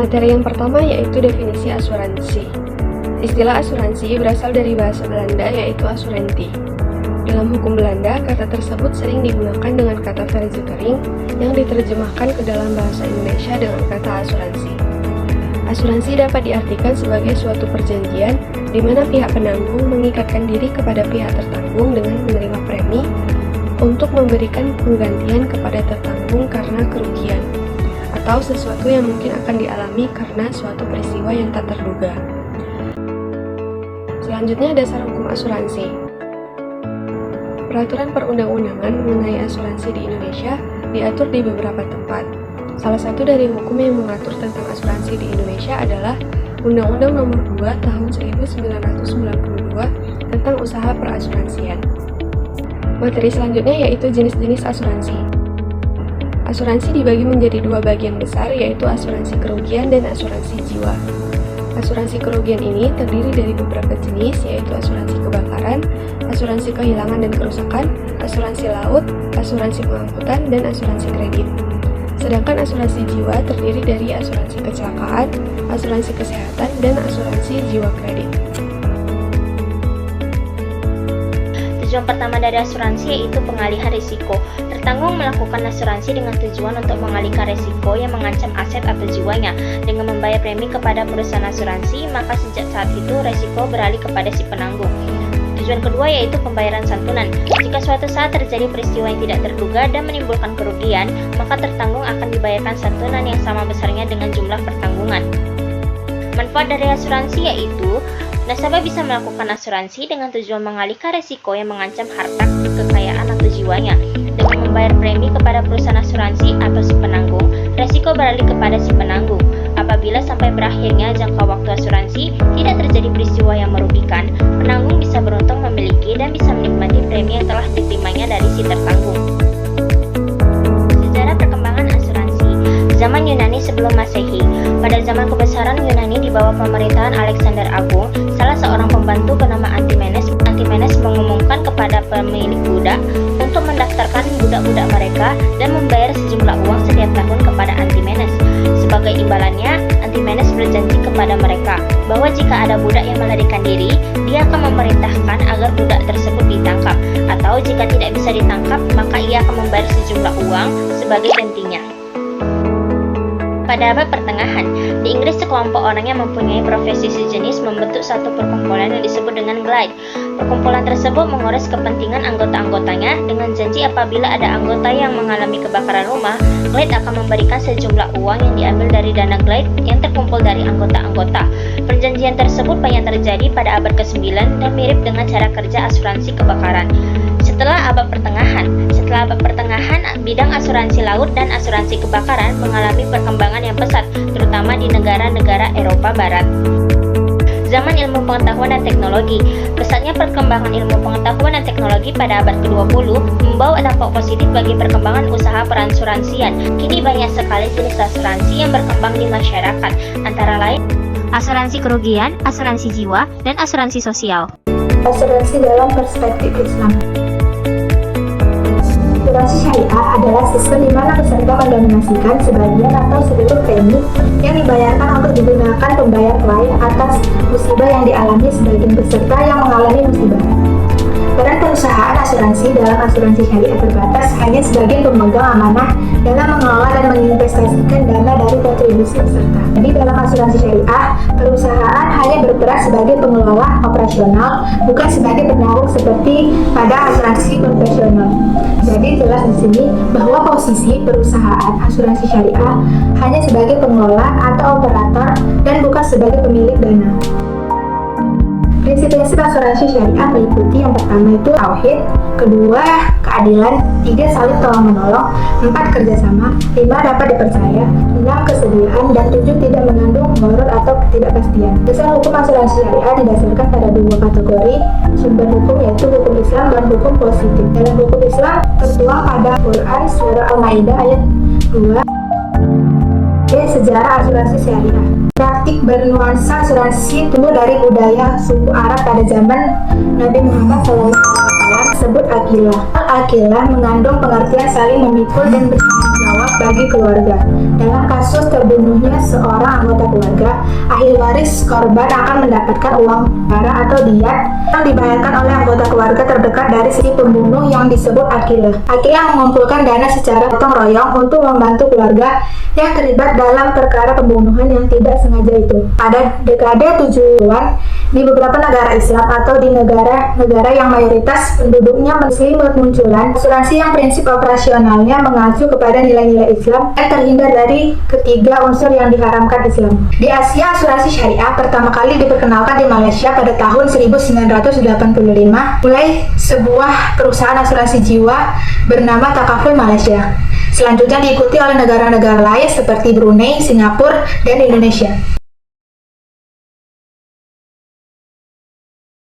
Materi yang pertama yaitu definisi asuransi. Istilah asuransi berasal dari bahasa Belanda yaitu assurantie. Dalam hukum Belanda, kata tersebut sering digunakan dengan kata verzekering yang diterjemahkan ke dalam bahasa Indonesia dengan kata asuransi. Asuransi dapat diartikan sebagai suatu perjanjian di mana pihak penanggung mengikatkan diri kepada pihak tertanggung dengan menerima premi untuk memberikan penggantian kepada tertanggung karena kerugian atau sesuatu yang mungkin akan dialami karena suatu peristiwa yang tak terduga. Selanjutnya, dasar hukum asuransi. Peraturan perundang-undangan mengenai asuransi di Indonesia diatur di beberapa tempat. Salah satu dari hukum yang mengatur tentang asuransi di Indonesia adalah Undang-Undang Nomor 2 Tahun 1992 tentang usaha perasuransian. Materi selanjutnya yaitu jenis-jenis asuransi. Asuransi dibagi menjadi dua bagian besar, yaitu asuransi kerugian dan asuransi jiwa. Asuransi kerugian ini terdiri dari beberapa jenis, yaitu asuransi kebakaran, asuransi kehilangan dan kerusakan, asuransi laut, asuransi pengangkutan, dan asuransi kredit. Sedangkan asuransi jiwa terdiri dari asuransi kecelakaan, asuransi kesehatan, dan asuransi jiwa kredit. Tujuan pertama dari asuransi yaitu pengalihan risiko. Tertanggung melakukan asuransi dengan tujuan untuk mengalihkan risiko yang mengancam aset atau jiwanya. Dengan membayar premi kepada perusahaan asuransi, maka sejak saat itu risiko beralih kepada si penanggung. Tujuan kedua yaitu pembayaran santunan. Jika suatu saat terjadi peristiwa yang tidak terduga dan menimbulkan kerugian, maka tertanggung akan dibayarkan santunan yang sama besarnya dengan jumlah pertanggungan. Manfaat dari asuransi yaitu nasabah bisa melakukan asuransi dengan tujuan mengalihkan risiko yang mengancam harta, kekayaan, atau jiwanya. Dengan membayar premi kepada perusahaan asuransi atau si penanggung, risiko beralih kepada si penanggung. Apabila sampai berakhirnya jangka waktu asuransi tidak terjadi peristiwa yang merugikan, penanggung bisa beruntung memiliki dan bisa menikmati premi yang telah diterimanya dari si tertanggung. Sejarah perkembangan asuransi. Zaman Yunani sebelum Masehi. Pada zaman kebesaran Yunani di bawah pemerintahan Alexander Agung, salah seorang pembantu bernama Antimenes mengumumkan kepada pemilik budak untuk mendaftarkan budak-budak mereka dan membayar sejumlah uang setiap tahun kepada Antimenes. Sebagai imbalannya, Antimenes berjanji kepada mereka bahwa jika ada budak yang melarikan diri, dia akan memerintahkan agar budak tersebut ditangkap, atau jika tidak bisa ditangkap, maka ia akan membayar sejumlah uang sebagai gantinya. Pada abad pertengahan, di Inggris sekelompok orang yang mempunyai profesi sejenis membentuk satu perkumpulan yang disebut dengan Glide. Perkumpulan tersebut mengurus kepentingan anggota-anggotanya dengan janji apabila ada anggota yang mengalami kebakaran rumah, Glide akan memberikan sejumlah uang yang diambil dari dana Glide yang terkumpul dari anggota-anggota. Perjanjian tersebut banyak terjadi pada abad ke-9 dan mirip dengan cara kerja asuransi kebakaran. Setelah abad pertengahan, bidang asuransi laut dan asuransi kebakaran mengalami perkembangan yang pesat, terutama di negara-negara Eropa Barat. Zaman ilmu pengetahuan dan teknologi. Pesatnya perkembangan ilmu pengetahuan dan teknologi pada abad ke-20 membawa dampak positif bagi perkembangan usaha perasuransian. Kini banyak sekali jenis asuransi yang berkembang di masyarakat, antara lain asuransi kerugian, asuransi jiwa, dan asuransi sosial. Asuransi dalam perspektif Islam. Asuransi syariah adalah sistem di mana peserta mendominasikan sebagian atau seluruh premi yang dibayarkan untuk digunakan pembayar klien atas musibah yang dialami sebagian peserta yang mengalami musibah. Peran perusahaan asuransi dalam asuransi syariah terbatas hanya sebagai pemegang amanah dalam mengelola dan menginvestasikan dana dari kontribusi peserta. Jadi dalam asuransi syariah, perusahaan hanya berperan sebagai pengelola operasional, bukan sebagai penanggung seperti pada asuransi konvensional. Jadi jelas di sini bahwa posisi perusahaan asuransi syariah hanya sebagai pengelola atau operator dan bukan sebagai pemilik dana. Prinsip-prinsip asuransi syariah meliputi yang pertama itu tauhid, kedua keadilan, tiga saling tolong-menolong, empat kerjasama, lima dapat dipercaya, enam kesediaan, dan tujuh tidak mengandung gharar atau ketidakpastian. Dasar hukum asuransi syariah didasarkan pada dua kategori sumber hukum, yaitu hukum Islam dan hukum positif. Dalam hukum Islam tertuang pada Quran surah Al-Maidah ayat 2. Sejarah asuransi syariah. Praktik bernuansa asuransi tumbuh dari budaya suku Arab pada zaman Nabi Muhammad SAW disebut akilah. Akilah mengandung pengertian saling memikul dan bertanggung jawab bagi keluarga. Dalam kasus terbunuhnya seorang anggota keluarga, ahli waris korban akan mendapatkan uang negara atau diat yang dibayarkan oleh anggota keluarga terdekat dari si pembunuh yang disebut akilah. Akilah mengumpulkan dana secara gotong royong untuk membantu keluarga yang terlibat dalam perkara pembunuhan yang tidak sengaja itu. Pada dekade 70-an, di beberapa negara Islam atau di negara-negara yang mayoritas penduduknya muslim bermunculan asuransi yang prinsip operasionalnya mengacu kepada nilai-nilai Islam dan terhindar dari ketiga unsur yang diharamkan Islam. Di Asia, asuransi syariah pertama kali diperkenalkan di Malaysia pada tahun 1985 mulai sebuah perusahaan asuransi jiwa bernama Takaful Malaysia. Selanjutnya diikuti oleh negara-negara lain seperti Brunei, Singapura, dan Indonesia.